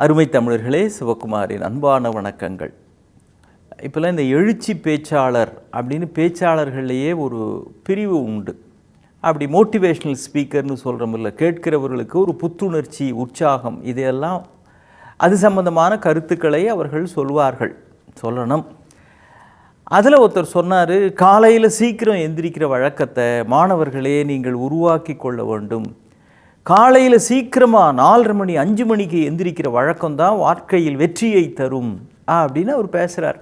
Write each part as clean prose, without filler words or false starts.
அருமை தமிழர்களே, சிவகுமாரின் அன்பான வணக்கங்கள். இப்போல்லாம் இந்த எழுச்சி பேச்சாளர் அப்படின்னு பேச்சாளர்கள்லேயே ஒரு பிரிவு உண்டு. அப்படி மோட்டிவேஷ்னல் ஸ்பீக்கர்னு சொல்கிறோமில்ல, கேட்கிறவர்களுக்கு ஒரு புத்துணர்ச்சி, உற்சாகம், இதையெல்லாம் அது சம்பந்தமான கருத்துக்களை அவர்கள் சொல்லணும். அதில் ஒருத்தர் சொன்னார், காலையில் சீக்கிரம் எந்திரிக்கிற வழக்கத்தை மாணவர்களே நீங்கள் உருவாக்கி கொள்ள வேண்டும். காலையில் சீக்கிரமாக 4:30 மணி 5 மணிக்கு எந்திரிக்கிற வழக்கம்தான் வாழ்க்கையில் வெற்றியை தரும் அப்படின்னு அவர் பேசுகிறார்.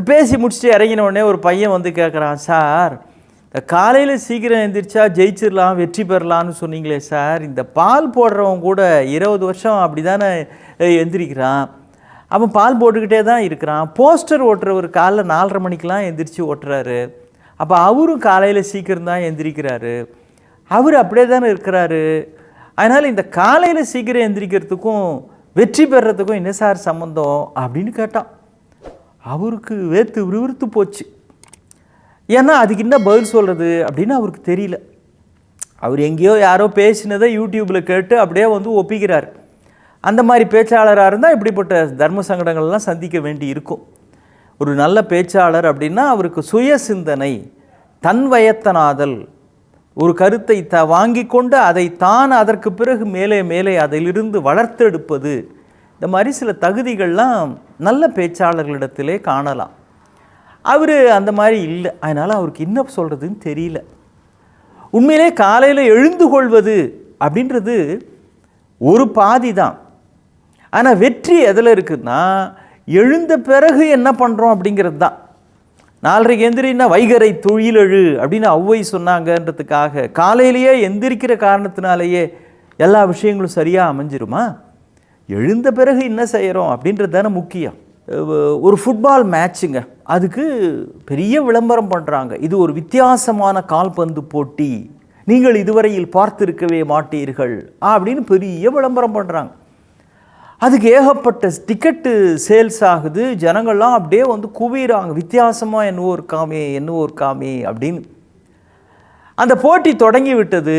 பேசி முடிச்சுட்டு இறங்கின உடனே ஒரு பையன் வந்து கேட்குறான், சார் இந்த காலையில் சீக்கிரம் எந்திரிச்சா ஜெயிச்சிடலாம், வெற்றி பெறலான்னு சொன்னீங்களே சார், இந்த பால் போடுறவன் கூட 20 வருஷம் அப்படி தானே எந்திரிக்கிறான், அவன் பால் போட்டுக்கிட்டே தான் இருக்கிறான். போஸ்டர் ஓட்டுறவர் காலைல 4:30 மணிக்கெலாம் எந்திரிச்சு ஓட்டுறாரு, அப்போ அவரும் காலையில் சீக்கிரம் தான் எந்திரிக்கிறாரு, அவர் அப்படியே தானே இருக்கிறாரு. அதனால் இந்த காலையில் சீக்கிரம் எந்திரிக்கிறதுக்கும் வெற்றி பெறத்துக்கும் என்ன சார் சம்மந்தம் அப்படின்னு கேட்டான். அவருக்கு விறுவிறுத்து போச்சு. ஏன்னா அதுக்கு என்ன பதில் சொல்கிறது அப்படின்னு அவருக்கு தெரியல. அவர் எங்கேயோ யாரோ பேசினதை யூடியூப்பில் கேட்டு அப்படியே வந்து ஒப்பிக்கிறார். அந்த மாதிரி பேச்சாளராக இருந்தால் இப்படிப்பட்ட தர்ம சங்கடங்கள்லாம் சந்திக்க வேண்டி இருக்கும். ஒரு நல்ல பேச்சாளர் அப்படின்னா அவருக்கு சுய சிந்தனை, தன் வயத்தனாதல், ஒரு கருத்தை வாங்கி கொண்டு அதை தான் அதற்கு பிறகு மேலே மேலே அதிலிருந்து வளர்த்தெடுப்பது, இந்த மாதிரி சில தகுதிகள்லாம் நல்ல பேச்சாளர்களிடத்திலே காணலாம். அவர் அந்த மாதிரி இல்லை. அதனால் அவருக்கு என்ன சொல்கிறதுன்னு தெரியல. உண்மையிலே காலையில் எழுந்து கொள்வது அப்படின்றது ஒரு பாதி தான். ஆனால் வெற்றி எதில் இருக்குதுன்னா எழுந்த பிறகு என்ன பண்ணுறோம் அப்படிங்கிறது தான். 4:30 எந்திரின்னா வைகரை தொழிலெழு அப்படின்னு ஔவை சொன்னாங்கன்றதுக்காக காலையிலேயே எந்திரிக்கிற காரணத்தினாலேயே எல்லா விஷயங்களும் சரியாக அமைஞ்சிருமா? எழுந்த பிறகு என்ன செய்கிறோம் அப்படின்றது தானே முக்கியம். ஒரு ஃபுட்பால் மேட்சுங்க, அதுக்கு பெரிய விளம்பரம் பண்ணுறாங்க. இது ஒரு வித்தியாசமான கால்பந்து போட்டி, நீங்கள் இதுவரையில் பார்த்திருக்கவே மாட்டீர்கள் அப்படின்னு பெரிய விளம்பரம் பண்ணுறாங்க. அதுக்கு ஏகப்பட்ட டிக்கெட்டு சேல்ஸ் ஆகுது. ஜனங்கள்லாம் அப்படியே வந்து குவிறாங்க, வித்தியாசமாக என்னவோ இருக்காமே அப்படின்னு. அந்த போட்டி தொடங்கி விட்டது.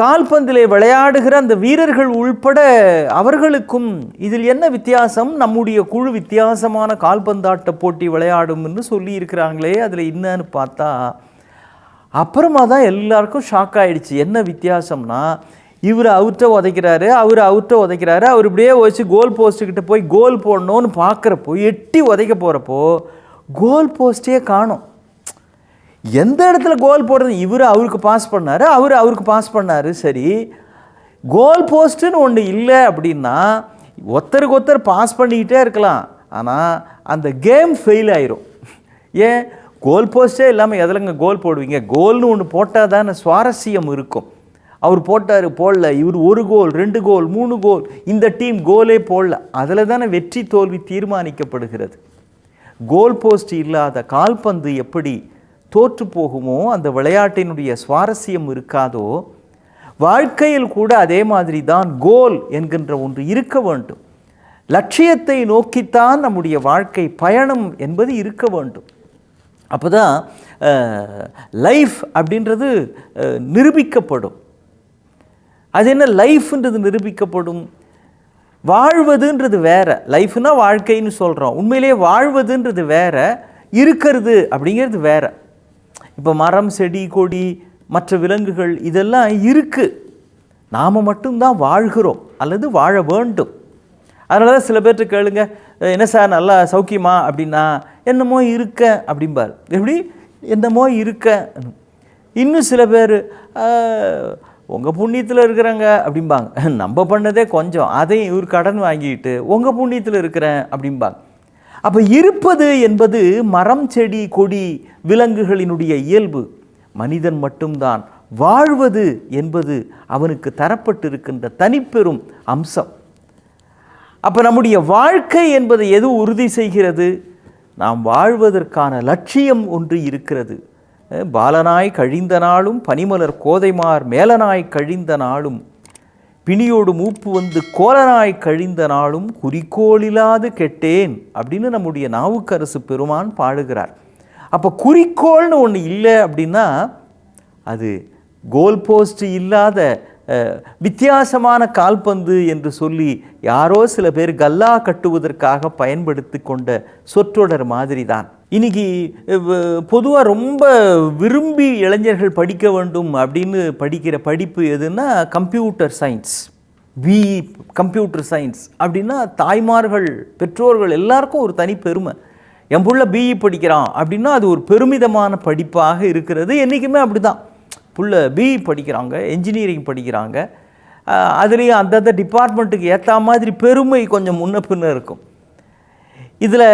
கால்பந்திலே விளையாடுகிற அந்த வீரர்கள் உள்பட அவர்களுக்கும் இதில் என்ன வித்தியாசம், நம்முடைய குழு வித்தியாசமான கால்பந்தாட்ட போட்டி விளையாடும்னு சொல்லி இருக்கிறாங்களே, அதில் என்னன்னு பார்த்தா அப்புறமா தான் எல்லாருக்கும் ஷாக் ஆகிடுச்சு. என்ன வித்தியாசம்னா, இவர் அவர்கிட்ட உதைக்கிறாரு, அவர் இப்படியே வச்சு கோல் போஸ்ட்டுக்கிட்ட போய் கோல் போடணும்னு பார்க்குறப்போ, எட்டி உதைக்க போகிறப்போ கோல் போஸ்ட்டே காணும். எந்த இடத்துல கோல் போடுறது, அவருக்கு பாஸ் பண்ணார், அவருக்கு பாஸ் பண்ணார். சரி, கோல் போஸ்ட்டுன்னு ஒன்று இல்லை அப்படின்னா ஒருத்தருக்கு ஒருத்தர் பாஸ் பண்ணிக்கிட்டே இருக்கலாம், ஆனால் அந்த கேம் ஃபெயில் ஆயிரும். ஏன் கோல் போஸ்ட்டே இல்லாமல் எதிலங்க கோல் போடுவீங்க? கோல்னு ஒன்று போட்டால் தானே சுவாரஸ்யம் இருக்கும். அவர் போட்டார், போடல, இவர் 1 கோல் 2 கோல் 3 கோல், இந்த டீம் கோலே போடல, அதில் தானே வெற்றி தோல்வி தீர்மானிக்கப்படுகிறது. கோல் போஸ்ட் இல்லாத கால்பந்து எப்படி தோற்று போகுமோ, அந்த விளையாட்டினுடைய சுவாரஸ்யம் இருக்காதோ, வாழ்க்கையில் கூட அதே மாதிரி தான் கோல் என்கின்ற ஒன்று இருக்க வேண்டும். லட்சியத்தை நோக்கித்தான் நம்முடைய வாழ்க்கை பயணம் என்பது இருக்க வேண்டும். அப்போ தான் லைஃப் அப்படின்றது நிரூபிக்கப்படும். அது என்ன லைஃப்ன்றது நிரூபிக்கப்படும்? வாழ்வதுன்றது வேற, லைஃப்னா வாழ்க்கைன்னு சொல்கிறோம். உண்மையிலேயே வாழ்வதுன்றது வேற, இருக்கிறது அப்படிங்கிறது வேற. இப்போ மரம், செடி, கொடி, மற்ற விலங்குகள் இதெல்லாம் இருக்குது, நாம் மட்டும்தான் வாழ்கிறோம் அல்லது வாழ வேண்டும். அதனால தான் சில பேர்கிட்ட கேளுங்க, என்ன சார் நல்லா சௌக்கியமா அப்படின்னா, என்னமோ இருக்க அப்படிம்பார். எப்படி என்னமோ இருக்க. இன்னும் சில பேர் உங்கள் புண்ணியத்தில் இருக்கிறாங்க அப்படிம்பாங்க. நம்ம பண்ணதே கொஞ்சம், அதையும் இவர் கடன் வாங்கிட்டு உங்கள் புண்ணியத்தில் இருக்கிறேன் அப்படிம்பாங்க. அப்போ இருப்பது என்பது மரம், செடி, கொடி, விலங்குகளினுடைய இயல்பு. மனிதன் மட்டும்தான் வாழ்வது என்பது அவனுக்கு தரப்பட்டிருக்கின்ற தனிப்பெரும் அம்சம். அப்போ நம்முடைய வாழ்க்கை என்பதை எது உறுதி செய்கிறது? நாம் வாழ்வதற்கான லட்சியம் ஒன்று இருக்கிறது. பாலனாய் கழிந்த நாளும் பனிமலர் கோதைமார் மேலனாய் கழிந்த நாளும் பிணியோடு மூப்பு வந்து கோலனாய் கழிந்த நாளும் குறிக்கோளில்லாது கெட்டேன் அப்படின்னு நம்முடைய நாவுக்கரசு பெருமான் பாடுகிறார். அப்போ குறிக்கோள்னு ஒன்று இல்லை அப்படின்னா அது கோல் போஸ்ட் இல்லாத வித்தியாசமான கால்பந்து என்று சொல்லி யாரோ சில பேர் கல்லா கட்டுவதற்காக பயன்படுத்தி கொண்ட சொற்றொடர் மாதிரி தான். இன்னைக்கு பொதுவாக ரொம்ப விரும்பி இளைஞர்கள் படிக்க வேண்டும் அப்படின்னு படிக்கிற படிப்பு எதுன்னா computer science, BE computer science அப்படின்னா தாய்மார்கள் பெற்றோர்கள் எல்லாருக்கும் ஒரு தனி பெருமை. என் புள்ள பிஇ படிக்கிறான் அப்படின்னா அது ஒரு பெருமிதமான படிப்பாக இருக்கிறது. என்றைக்குமே அப்படி தான். புள்ள பிஇ படிக்கிறாங்க, என்ஜினியரிங் படிக்கிறாங்க, அதுலேயும் அந்தந்த டிபார்ட்மெண்ட்டுக்கு ஏற்ற மாதிரி பெருமை கொஞ்சம் முன்ன பின்ன இருக்கும். இதில்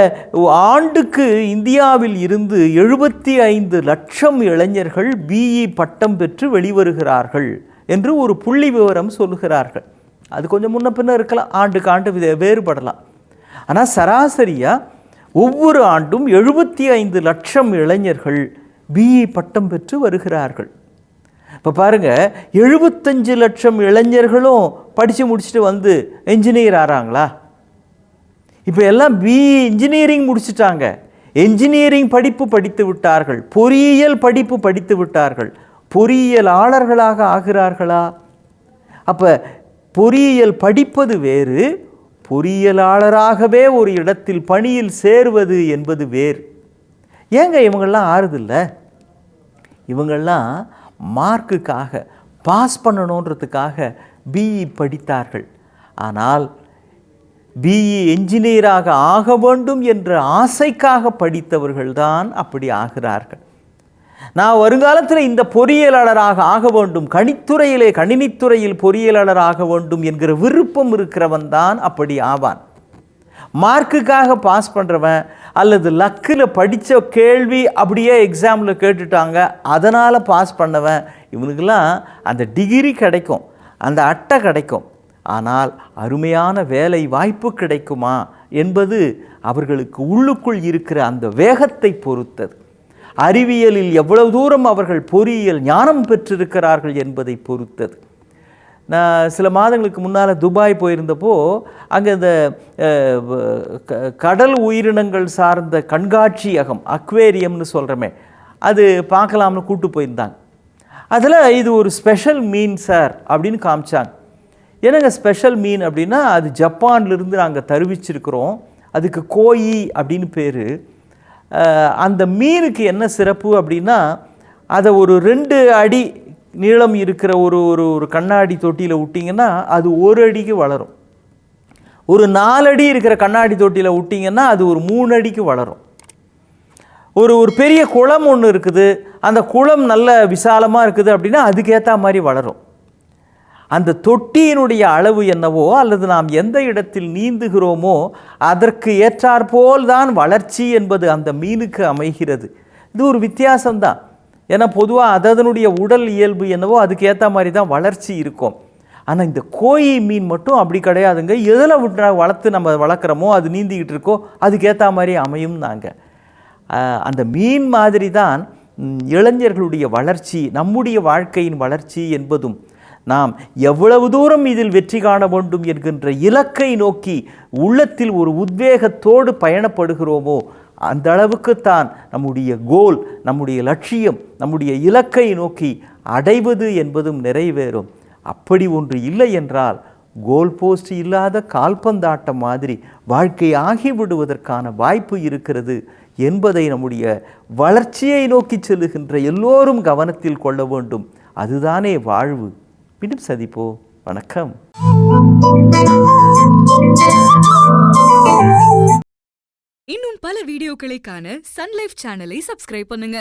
ஆண்டுக்கு இந்தியாவில் இருந்து 75 லட்சம் இளைஞர்கள் பிஇ பட்டம் பெற்று வெளிவருகிறார்கள் என்று ஒரு புள்ளி விவரம் சொல்லுகிறார்கள். அது கொஞ்சம் முன்ன பின்ன இருக்கலாம், ஆண்டுக்கு ஆண்டு வேறுபடலாம். ஆனால் சராசரியாக ஒவ்வொரு ஆண்டும் 75 லட்சம் இளைஞர்கள் பிஇ பட்டம் பெற்று வருகிறார்கள். இப்போ பாருங்கள், 75 லட்சம் இளைஞர்களும் படித்து முடிச்சுட்டு வந்து என்ஜினியர் ஆகிறாங்களா? இப்போ எல்லாம் பிஇ இன்ஜினியரிங் முடிச்சுட்டாங்க, என்ஜினியரிங் படிப்பு படித்து விட்டார்கள், பொறியியல் படிப்பு படித்து விட்டார்கள், பொறியியலாளர்களாக ஆகிறார்களா? அப்போ பொறியியல் படிப்பது வேறு, பொறியியலாளராகவே ஒரு இடத்தில் பணியில் சேருவது என்பது வேறு. ஏங்க இவங்கெல்லாம் ஆறுதில்லை? இவங்கெல்லாம் மார்க்குக்காக பாஸ் பண்ணணுன்றதுக்காக பிஇ படித்தார்கள். ஆனால் பிஇ என்ஜினியராக ஆக வேண்டும் என்ற ஆசைக்காக படித்தவர்கள்தான் அப்படி ஆகிறார்கள். நான் வருங்காலத்தில் இந்த பொறியியலாளராக ஆக வேண்டும், கணினித்துறையில் பொறியியலாளர் ஆக வேண்டும் என்கிற விருப்பம் இருக்கிறவன் தான் அப்படி ஆவான். மார்க்குக்காக பாஸ் பண்ணுறவன் அல்லது லக்கில் படித்த கேள்வி அப்படியே எக்ஸாமில் கேட்டுட்டாங்க அதனால் பாஸ் பண்ணவன், இவனுக்கெல்லாம் அந்த டிகிரி கிடைக்கும், அந்த அட்டை கிடைக்கும். ஆனால் அருமையான வேலை வாய்ப்பு கிடைக்குமா என்பது அவர்களுக்கு உள்ளுக்குள் இருக்கிற அந்த வேகத்தை பொறுத்தது. அறிவியலில் எவ்வளவு தூரம் அவர்கள் பொறியியல் ஞானம் பெற்றிருக்கிறார்கள் என்பதை பொறுத்தது. நான் சில மாதங்களுக்கு முன்னால் துபாய் போயிருந்தப்போ அங்கே இந்த கடல் உயிரினங்கள் சார்ந்த கண்காட்சியகம், அக்வேரியம்னு சொல்கிறோமே, அது பார்க்கலாம்னு கூட்டு போயிருந்தாங்க. அதில் இது ஒரு ஸ்பெஷல் மீன் சார் அப்படின்னு காமிச்சாங்க. என்னங்க ஸ்பெஷல் மீன் அப்படின்னா, அது ஜப்பான்லேருந்து நாங்கள் தருவிச்சிருக்கிறோம், அதுக்கு கோயி அப்படின்னு பேர். அந்த மீனுக்கு என்ன சிறப்பு அப்படின்னா, அதை ஒரு 2 அடி நீளம் இருக்கிற ஒரு கண்ணாடி தொட்டியில் விட்டிங்கன்னா அது 1 அடிக்கு வளரும். ஒரு 4 அடி இருக்கிற கண்ணாடி தொட்டியில் விட்டிங்கன்னா அது ஒரு 3 அடிக்கு வளரும். ஒரு பெரிய குளம் ஒன்று இருக்குது, அந்த குளம் நல்ல விசாலமாக இருக்குது அப்படின்னா அதுக்கேற்ற மாதிரி வளரும். அந்த தொட்டியினுடைய அளவு என்னவோ அல்லது நாம் எந்த இடத்தில் நீந்துகிறோமோ அதற்கு ஏற்றாற்போல் தான் வளர்ச்சி என்பது அந்த மீனுக்கு அமைகிறது. இது ஒரு வித்தியாசம்தான். ஏன்னா பொதுவாக அதனுடைய உடல் இயல்பு என்னவோ அதுக்கு ஏற்ற மாதிரி தான் வளர்ச்சி இருக்கும். ஆனால் இந்த கோயி மீன் மட்டும் அப்படி கிடையாதுங்க. எதில் விட்டு வளர்த்து நம்ம வளர்க்குறோமோ அது நீந்திக்கிட்டு இருக்கோ அதுக்கேற்ற மாதிரி அமையும். நாங்கள் அந்த மீன் மாதிரி தான் இளைஞர்களுடைய வளர்ச்சி, நம்முடைய வாழ்க்கையின் வளர்ச்சி என்பதும் நாம் எவ்வளவு தூரம் இதில் வெற்றி காண வேண்டும் என்கின்ற இலக்கை நோக்கி உள்ளத்தில் ஒரு உத்வேகத்தோடு பயணப்படுகிறோமோ அந்த அளவுக்குத்தான் நம்முடைய கோல், நம்முடைய லட்சியம், நம்முடைய இலக்கை நோக்கி அடைவது என்பதும் நிறைவேறும். அப்படி ஒன்று இல்லை என்றால் கோல் போஸ்ட் இல்லாத கால்பந்தாட்டம் மாதிரி வாழ்க்கை ஆகிவிடுவதற்கான வாய்ப்பு இருக்கிறது என்பதை நம்முடைய வளர்ச்சியை நோக்கி செல்லுகின்ற எல்லோரும் கவனத்தில் கொள்ள வேண்டும். அதுதானே வாழ்வு. மீண்டும் சந்திப்போம். வணக்கம். இன்னும் பல வீடியோக்களை காண சன் லைஃப் சேனலை சப்ஸ்கிரைப் பண்ணுங்க.